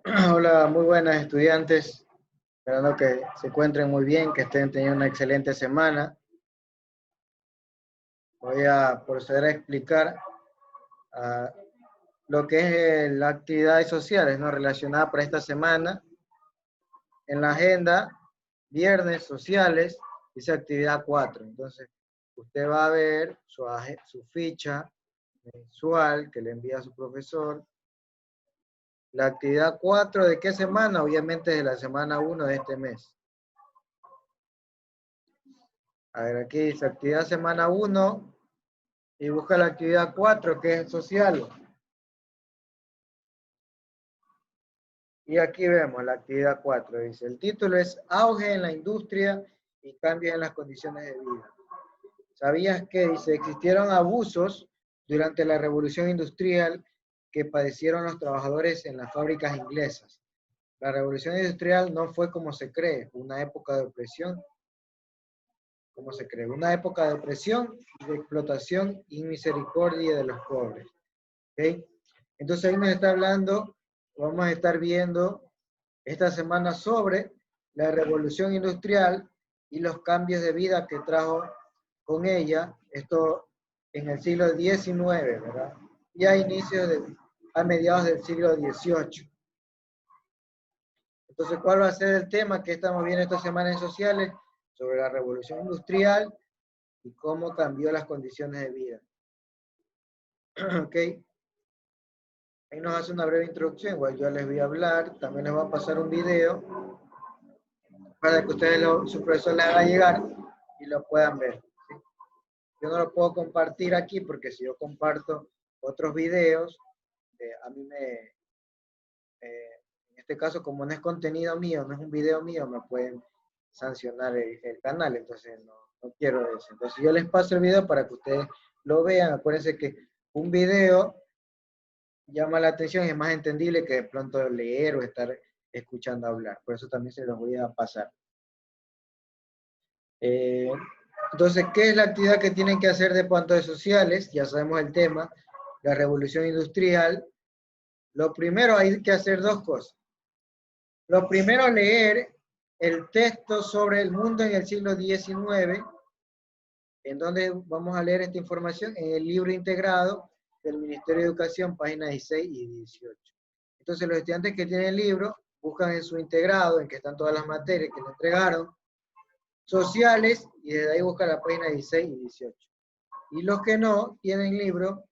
Hola, muy buenas estudiantes. Esperando que se encuentren muy bien, que estén teniendo una excelente semana. Voy a proceder a explicar lo que es las actividades sociales, ¿no?, relacionadas para esta semana. En la agenda, viernes sociales, dice actividad 4. Entonces, usted va a ver su ficha mensual que le envía a su profesor. La actividad 4, ¿de qué semana? Obviamente de la semana 1 de este mes. A ver, aquí dice actividad semana 1 y busca la actividad 4, que es social. Y aquí vemos la actividad 4. Dice, el título es Auge en la industria y cambios en las condiciones de vida. ¿Sabías que, dice, existieron abusos durante la revolución industrial que padecieron los trabajadores en las fábricas inglesas? La revolución industrial no fue como se cree, una época de opresión, como se cree, una época de opresión, de explotación y misericordia de los pobres. ¿Okay? Entonces ahí nos está hablando, vamos a estar viendo esta semana sobre la revolución industrial y los cambios de vida que trajo con ella, esto en el siglo XIX, ¿verdad? Y a mediados del siglo XVIII. Entonces, ¿cuál va a ser el tema que estamos viendo esta semana en sociales? Sobre la revolución industrial y cómo cambió las condiciones de vida. ¿Ok? Ahí nos hace una breve introducción, igual yo les voy a hablar, también les voy a pasar un video para que ustedes, su profesor les haga llegar y lo puedan ver. ¿Sí? Yo no lo puedo compartir aquí porque si yo comparto otros videos, a mí en este caso, como no es contenido mío, no es un video mío, me pueden sancionar el canal, entonces no quiero eso. Entonces yo les paso el video para que ustedes lo vean. Acuérdense que un video llama la atención y es más entendible que de pronto leer o estar escuchando hablar. Por eso también se los voy a pasar. Entonces, ¿qué es la actividad que tienen que hacer de cuanto de sociales? Ya sabemos el tema, la revolución industrial. Lo primero, hay que hacer dos cosas. Lo primero, leer el texto sobre el mundo en el siglo XIX, en donde vamos a leer esta información en el libro integrado del Ministerio de Educación, páginas 16 y 18. Entonces, los estudiantes que tienen el libro buscan en su integrado, en que están todas las materias que le entregaron, sociales, y desde ahí buscan la página 16 y 18. Y los que no tienen libro,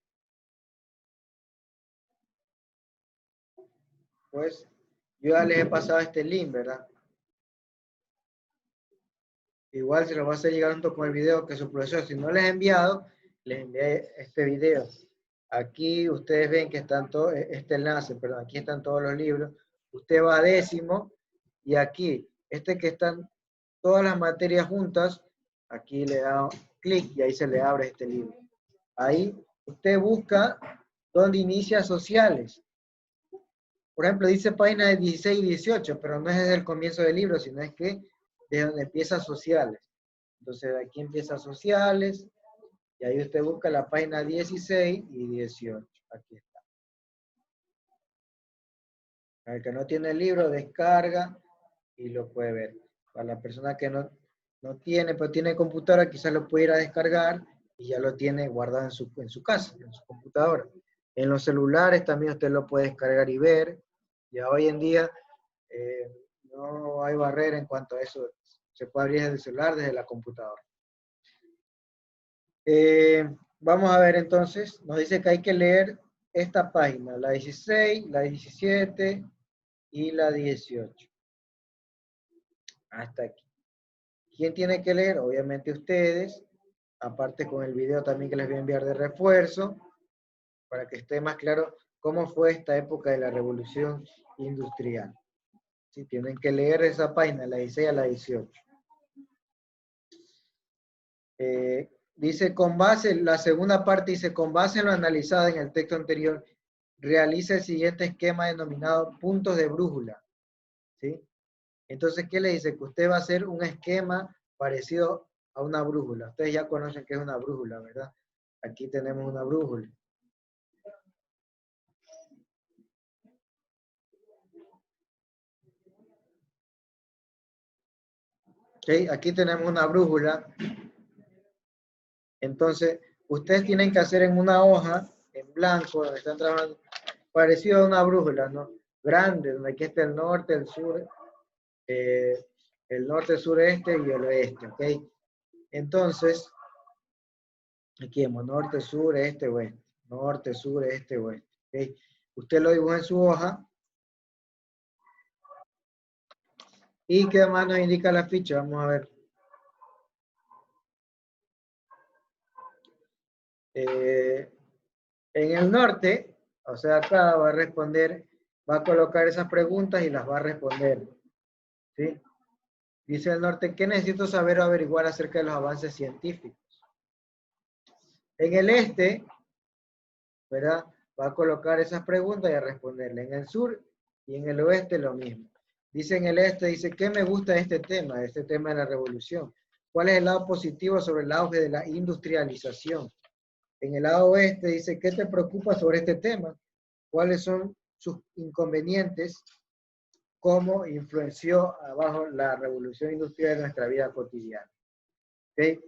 pues yo ya les he pasado este link, ¿verdad? Igual se los va a hacer llegar junto con el video que su profesor, si no les he enviado, les envié este video. Aquí ustedes ven que están todos, este enlace, perdón, aquí están todos los libros. Usted va a décimo y aquí, que están todas las materias juntas, aquí le da clic y ahí se le abre este libro. Ahí usted busca dónde inicia sociales. Por ejemplo, dice página de 16 y 18, pero no es desde el comienzo del libro, sino es que desde donde empieza sociales. Entonces, de aquí empieza sociales, y ahí usted busca la página 16 y 18. Aquí está. Para el que no tiene el libro, descarga y lo puede ver. Para la persona que no tiene, pero tiene computadora, quizás lo puede ir a descargar y ya lo tiene guardado en su casa, en su computadora. En los celulares también usted lo puede descargar y ver. Ya hoy en día no hay barrera en cuanto a eso. Se puede abrir desde el celular, desde la computadora. Vamos a ver entonces. Nos dice que hay que leer esta página, la 16, la 17 y la 18. Hasta aquí. ¿Quién tiene que leer? Obviamente ustedes. Aparte con el video también que les voy a enviar de refuerzo, para que esté más claro cómo fue esta época de la revolución industrial. Sí, tienen que leer esa página, la 16 a la 18. Dice, con base, la segunda parte dice, con base en lo analizado en el texto anterior, realiza el siguiente esquema denominado puntos de brújula. ¿Sí? Entonces, ¿qué le dice? Que usted va a hacer un esquema parecido a una brújula. Ustedes ya conocen qué es una brújula, ¿verdad? Aquí tenemos una brújula. ¿Ok? Aquí tenemos una brújula. Entonces, ustedes tienen que hacer en una hoja, en blanco, donde están trabajando, parecido a una brújula, ¿no? Grande, donde aquí está el norte, eh, el norte, sureste y el oeste, ¿ok? Entonces, aquí vemos norte, sur, este, oeste. Norte, sur, este, oeste. ¿Ok? Usted lo dibuja en su hoja. ¿Y qué más nos indica la ficha? Vamos a ver. Eh, en el norte, o sea, acá va a responder, va a colocar esas preguntas y las va a responder. ¿Sí? Dice el norte, ¿qué necesito saber o averiguar acerca de los avances científicos? En el este, ¿verdad? Va a colocar esas preguntas y a responderle. En el sur y en el oeste lo mismo. Dice en el este, dice, ¿qué me gusta de este tema de la revolución? ¿Cuál es el lado positivo sobre el auge de la industrialización? En el lado oeste dice, ¿qué te preocupa sobre este tema? ¿Cuáles son sus inconvenientes? ¿Cómo influenció abajo la revolución industrial en nuestra vida cotidiana? ¿Okay?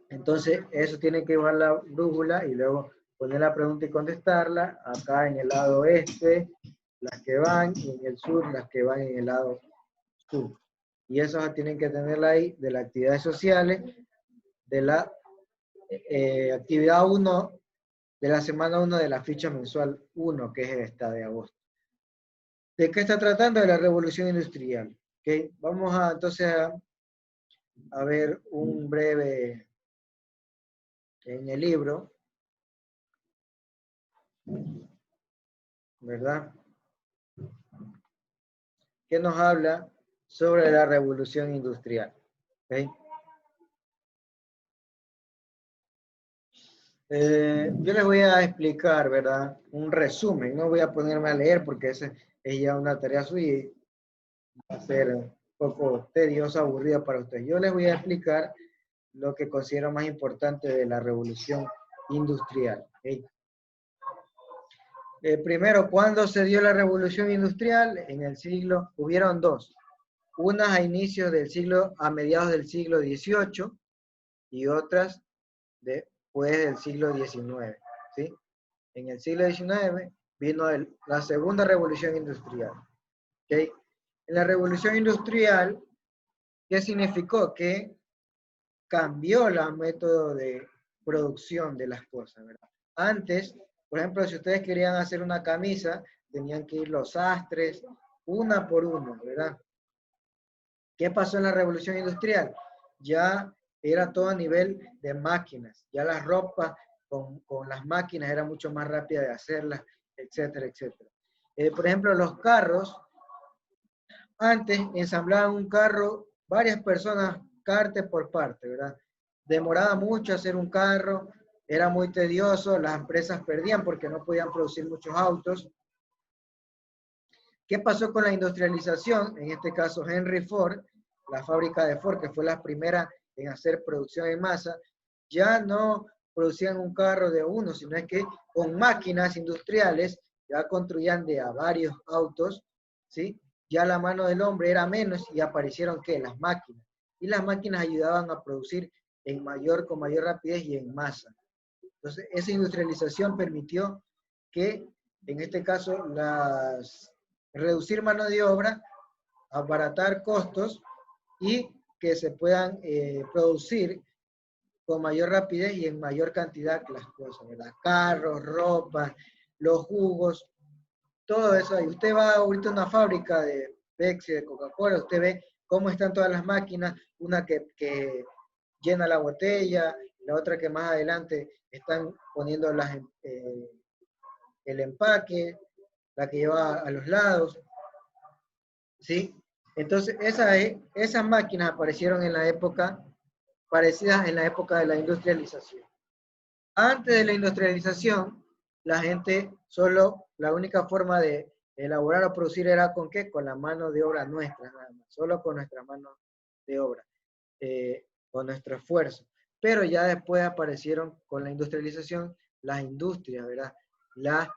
Entonces, eso tiene que llevar la brújula y luego poner la pregunta y contestarla. Acá en el lado oeste, las que van, y en el sur, las que van en el lado sur. Y eso tienen que tenerla ahí de las actividades sociales, de la actividad 1, de la semana 1 de la ficha mensual 1, que es esta de agosto. ¿De qué está tratando? De la revolución industrial. ¿Okay? Vamos a entonces a ver un breve en el libro, ¿verdad? Que nos habla sobre la revolución industrial. ¿Okay? Yo les voy a explicar, ¿verdad? Un resumen. No voy a ponerme a leer porque esa es ya una tarea suya y va a ser un poco tediosa, aburrida para ustedes. Yo les voy a explicar lo que considero más importante de la revolución industrial. ¿Okay? Primero, ¿cuándo se dio la revolución industrial? En el siglo, hubieron dos. Unas a inicios del siglo, a mediados del siglo XVIII y otras después del siglo XIX. ¿Sí? En el siglo XIX vino la segunda revolución industrial. ¿Okay? En la revolución industrial, ¿qué significó? Que cambió el método de producción de las cosas, ¿verdad? Antes, por ejemplo, si ustedes querían hacer una camisa, tenían que ir los sastres, una por una, ¿verdad? ¿Qué pasó en la revolución industrial? Ya era todo a nivel de máquinas, ya las ropas con las máquinas era mucho más rápida de hacerlas, etcétera, etcétera. Por ejemplo, los carros, antes ensamblaban un carro, varias personas, parte por parte, ¿verdad? Demoraba mucho hacer un carro, era muy tedioso, las empresas perdían porque no podían producir muchos autos. ¿Qué pasó con la industrialización? En este caso, Henry Ford, la fábrica de Ford, que fue la primera en hacer producción en masa, ya no producían un carro de uno, sino es que con máquinas industriales ya construían de a varios autos, ¿sí? Ya la mano del hombre era menos y aparecieron, ¿qué? Las máquinas. Y las máquinas ayudaban a producir con mayor rapidez y en masa. Entonces, esa industrialización permitió que, en este caso, reducir mano de obra, abaratar costos y que se puedan producir con mayor rapidez y en mayor cantidad las cosas, ¿verdad? Carros, ropa, los jugos, todo eso. Y usted va ahorita a una fábrica de Pepsi, de Coca-Cola, usted ve cómo están todas las máquinas, una que llena la botella, la otra que más adelante están poniendo el empaque, la que lleva a los lados, ¿sí? Entonces, esas máquinas aparecieron en la época, parecidas en la época de la industrialización. Antes de la industrialización, la gente solo, la única forma de elaborar o producir era con qué? Con la mano de obra nuestra, nada más, solo con nuestra mano de obra, con nuestro esfuerzo. Pero ya después aparecieron con la industrialización las industrias, ¿verdad? Las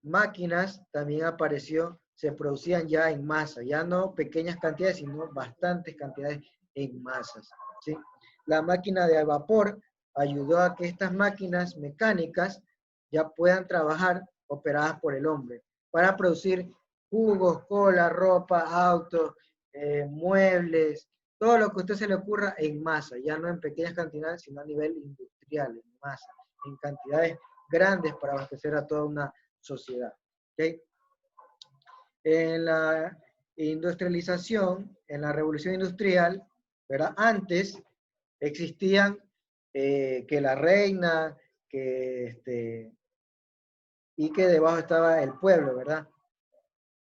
máquinas también apareció se producían ya en masa, ya no pequeñas cantidades, sino bastantes cantidades en masas, ¿sí? La máquina de vapor ayudó a que estas máquinas mecánicas ya puedan trabajar operadas por el hombre para producir jugos, cola, ropa, autos, muebles, todo lo que a usted se le ocurra en masa, ya no en pequeñas cantidades, sino a nivel industrial, en masa, en cantidades grandes para abastecer a toda una sociedad. ¿Okay? En la industrialización, en la revolución industrial, ¿verdad? Antes existían que la reina, y que debajo estaba el pueblo, ¿verdad?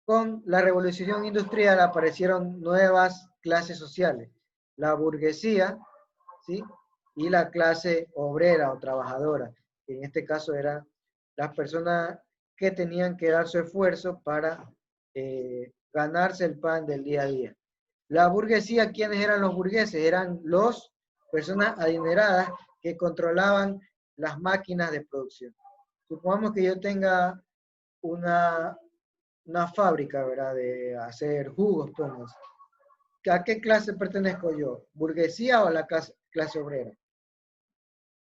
Con la revolución industrial aparecieron nuevas clases sociales, la burguesía, ¿sí? Y la clase obrera o trabajadora, que en este caso eran las personas que tenían que dar su esfuerzo para ganarse el pan del día a día. La burguesía, ¿quiénes eran los burgueses? Eran las personas adineradas que controlaban las máquinas de producción. Supongamos que yo tenga una, una fábrica, ¿verdad? De hacer jugos, pues. ¿A qué clase pertenezco yo? ¿Burguesía o a la clase obrera?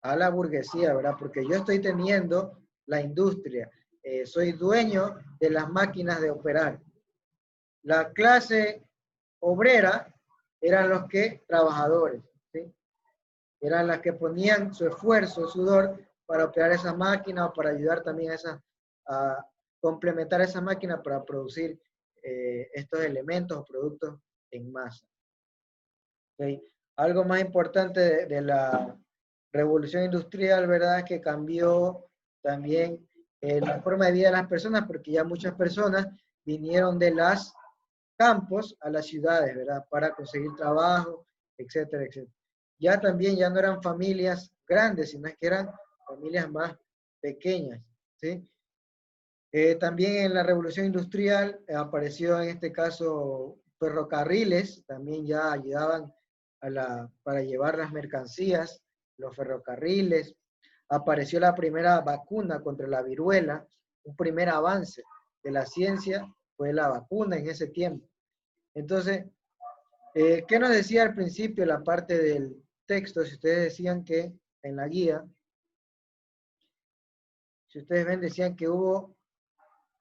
A la burguesía, ¿verdad? Porque yo estoy teniendo la industria, soy dueño de las máquinas de operar. La clase obrera eran los que trabajadores, ¿sí? Eran las que ponían su esfuerzo, sudor para operar esa máquina o para ayudar también a complementar esa máquina para producir estos elementos o productos en masa. ¿Okay? Algo más importante de la revolución industrial, ¿verdad? Es que cambió también la forma de vida de las personas, porque ya muchas personas vinieron de los campos a las ciudades, ¿verdad? Para conseguir trabajo, etcétera, etcétera. Ya también ya no eran familias grandes, sino que eran familias más pequeñas, ¿sí? También en la revolución industrial apareció en este caso ferrocarriles, también ya ayudaban para llevar las mercancías, los ferrocarriles. Apareció la primera vacuna contra la viruela, un primer avance de la ciencia fue la vacuna en ese tiempo. Entonces, ¿qué nos decía al principio la parte del texto? Si ustedes decían que en la guía, si ustedes ven, decían que hubo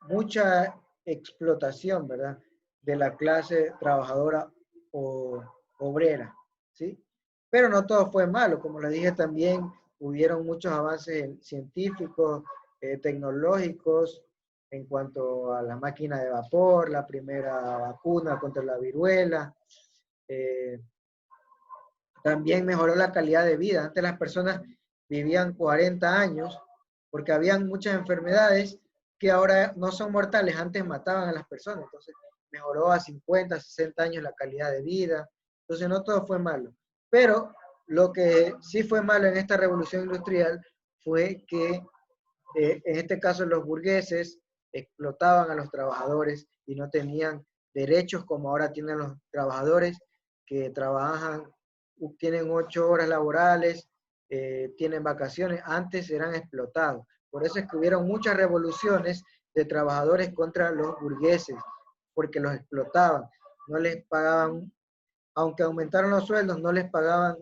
mucha explotación, ¿verdad? De la clase trabajadora o obrera, ¿sí? Pero no todo fue malo, como les dije también, hubieron muchos avances científicos, tecnológicos, en cuanto a la máquina de vapor, la primera vacuna contra la viruela, también mejoró la calidad de vida. Antes las personas vivían 40 años porque habían muchas enfermedades que ahora no son mortales, antes mataban a las personas. Entonces mejoró a 50, 60 años la calidad de vida. Entonces no todo fue malo. Pero lo que sí fue malo en esta revolución industrial fue que en este caso los burgueses explotaban a los trabajadores y no tenían derechos como ahora tienen los trabajadores que trabajan, tienen 8 horas laborales, tienen vacaciones, antes eran explotados. Por eso es que hubieron muchas revoluciones de trabajadores contra los burgueses, porque los explotaban, no les pagaban, aunque aumentaron los sueldos, no les pagaban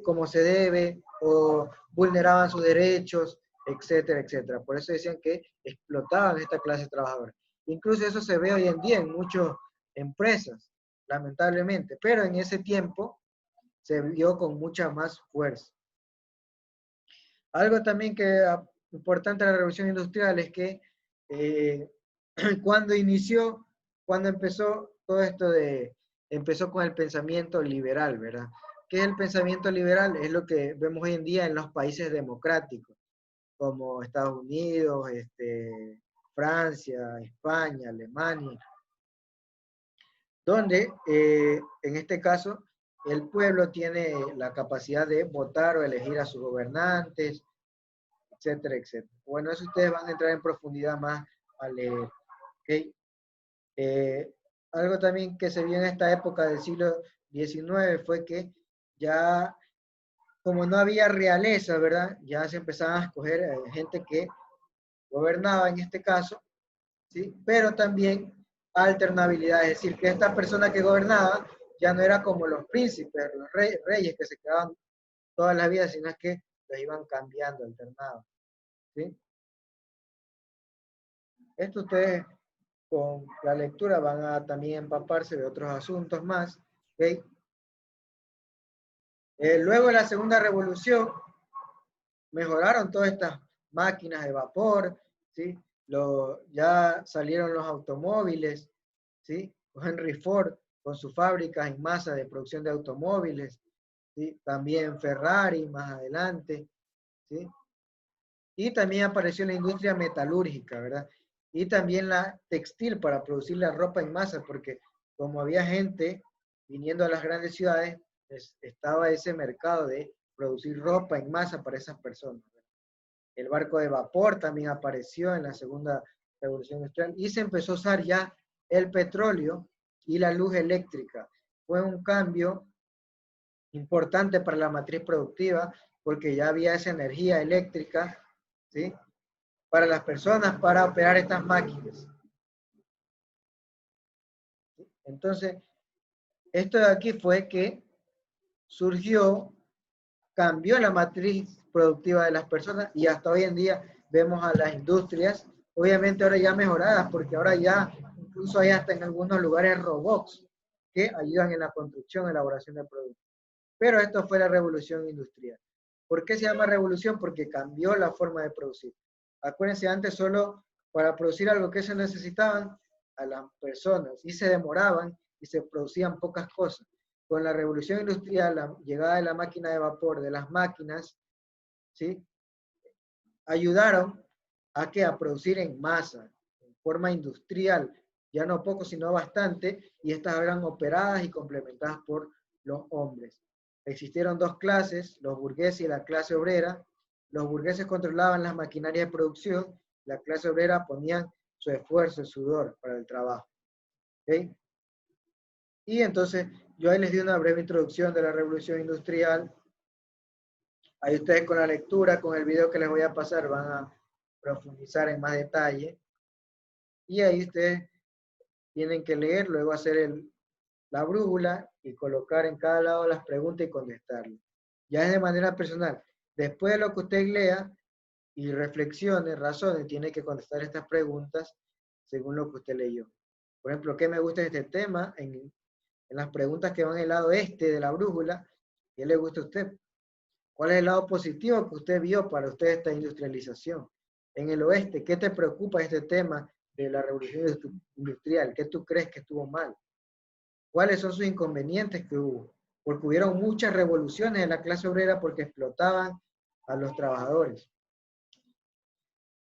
como se debe o vulneraban sus derechos, etcétera, etcétera. Por eso decían que explotaban esta clase de trabajadores. Incluso eso se ve hoy en día en muchas empresas, lamentablemente, pero en ese tiempo se vio con mucha más fuerza. Algo también que importante de la revolución industrial es que cuando empezó todo esto empezó con el pensamiento liberal, ¿verdad? ¿Qué es el pensamiento liberal? Es lo que vemos hoy en día en los países democráticos, como Estados Unidos, Francia, España, Alemania, donde en este caso el pueblo tiene la capacidad de votar o elegir a sus gobernantes, etcétera, etcétera. Bueno, eso ustedes van a entrar en profundidad más a leer. ¿Okay? Algo también que se vio en esta época del siglo XIX fue que ya, como no había realeza, ¿verdad? Ya se empezaban a escoger gente que gobernaba en este caso, ¿sí? Pero también alternabilidad, es decir, que esta persona que gobernaba ya no era como los príncipes, los reyes que se quedaban toda la vida, sino que los iban cambiando, alternados. ¿Sí? Esto ustedes con la lectura van a también empaparse de otros asuntos más. ¿Okay? Luego de la segunda revolución, mejoraron todas estas máquinas de vapor, ¿sí? Ya salieron los automóviles, ¿sí? Henry Ford con sus fábricas en masa de producción de automóviles, ¿sí? También Ferrari más adelante, ¿sí? Y también apareció la industria metalúrgica, ¿verdad? Y también la textil para producir la ropa en masa, porque como había gente viniendo a las grandes ciudades, estaba ese mercado de producir ropa en masa para esas personas. El barco de vapor también apareció en la segunda revolución industrial y se empezó a usar ya el petróleo y la luz eléctrica. Fue un cambio importante para la matriz productiva porque ya había esa energía eléctrica, ¿sí? Para las personas para operar estas máquinas. Entonces, esto de aquí fue que surgió, cambió la matriz productiva de las personas y hasta hoy en día vemos a las industrias, obviamente ahora ya mejoradas, porque ahora ya incluso hay hasta en algunos lugares robots que ayudan en la construcción, elaboración de productos. Pero esto fue la revolución industrial. ¿Por qué se llama revolución? Porque cambió la forma de producir. Acuérdense, antes solo para producir algo que se necesitaban a las personas y se demoraban y se producían pocas cosas. Con la revolución industrial, la llegada de la máquina de vapor, de las máquinas, ¿sí? Ayudaron a que a producir en masa, en forma industrial, ya no poco, sino bastante, y estas eran operadas y complementadas por los hombres. Existieron dos clases, los burgueses y la clase obrera. Los burgueses controlaban las maquinarias de producción, la clase obrera ponían su esfuerzo, su sudor para el trabajo. ¿Okay? Y entonces, yo ahí les di una breve introducción de la revolución industrial. Ahí ustedes con la lectura, con el video que les voy a pasar, van a profundizar en más detalle. Y ahí ustedes tienen que leer, luego hacer la brújula y colocar en cada lado las preguntas y contestarlas. Ya es de manera personal. Después de lo que usted lea y reflexione, razone, tiene que contestar estas preguntas según lo que usted leyó. Por ejemplo, ¿qué me gusta de este tema? En las preguntas que van en el lado este de la brújula, ¿qué le gusta a usted? ¿Cuál es el lado positivo que usted vio para usted esta industrialización? En el oeste, ¿qué te preocupa este tema de la revolución industrial? ¿Qué tú crees que estuvo mal? ¿Cuáles son sus inconvenientes que hubo? Porque hubieron muchas revoluciones en la clase obrera porque explotaban a los trabajadores.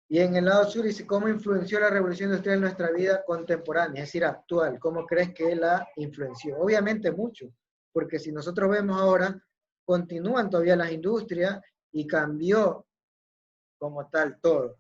Y en el lado sur dice, ¿cómo influenció la revolución industrial en nuestra vida contemporánea, es decir, actual? ¿Cómo crees que la influenció? Obviamente mucho, porque si nosotros vemos ahora, continúan todavía las industrias y cambió como tal todo.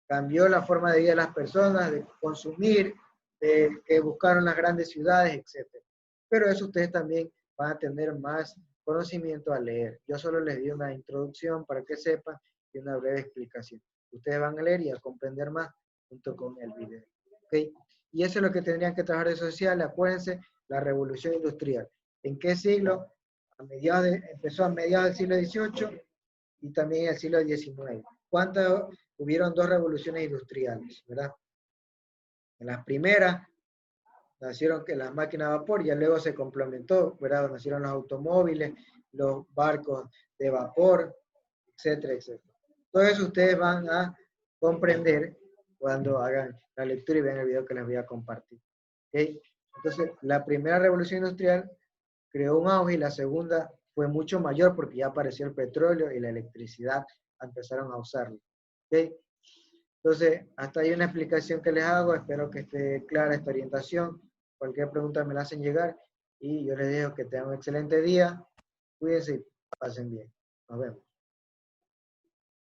Cambió la forma de vida de las personas, de consumir, de que buscaron las grandes ciudades, etc. Pero eso ustedes también van a tener más conocimiento al leer. Yo solo les di una introducción para que sepan y una breve explicación. Ustedes van a leer y a comprender más junto con el video. ¿Okay? Y eso es lo que tendrían que trabajar de social. Acuérdense, la revolución industrial. ¿En qué siglo? Empezó a mediados del siglo XVIII y también en el siglo XIX. ¿Cuántas? Hubieron dos revoluciones industriales, ¿verdad? En las primeras nacieron que las máquinas de vapor, ya luego se complementó, ¿verdad? Nacieron los automóviles, los barcos de vapor, etcétera, etcétera. Todo eso ustedes van a comprender cuando hagan la lectura y vean el video que les voy a compartir. ¿Okay? Entonces, la primera revolución industrial creó un auge y la segunda fue mucho mayor porque ya apareció el petróleo y la electricidad, empezaron a usarlo. ¿Okay? Entonces, hasta ahí una explicación que les hago, espero que esté clara esta orientación. Cualquier pregunta me la hacen llegar y yo les dejo que tengan un excelente día, cuídense y pasen bien. Nos vemos.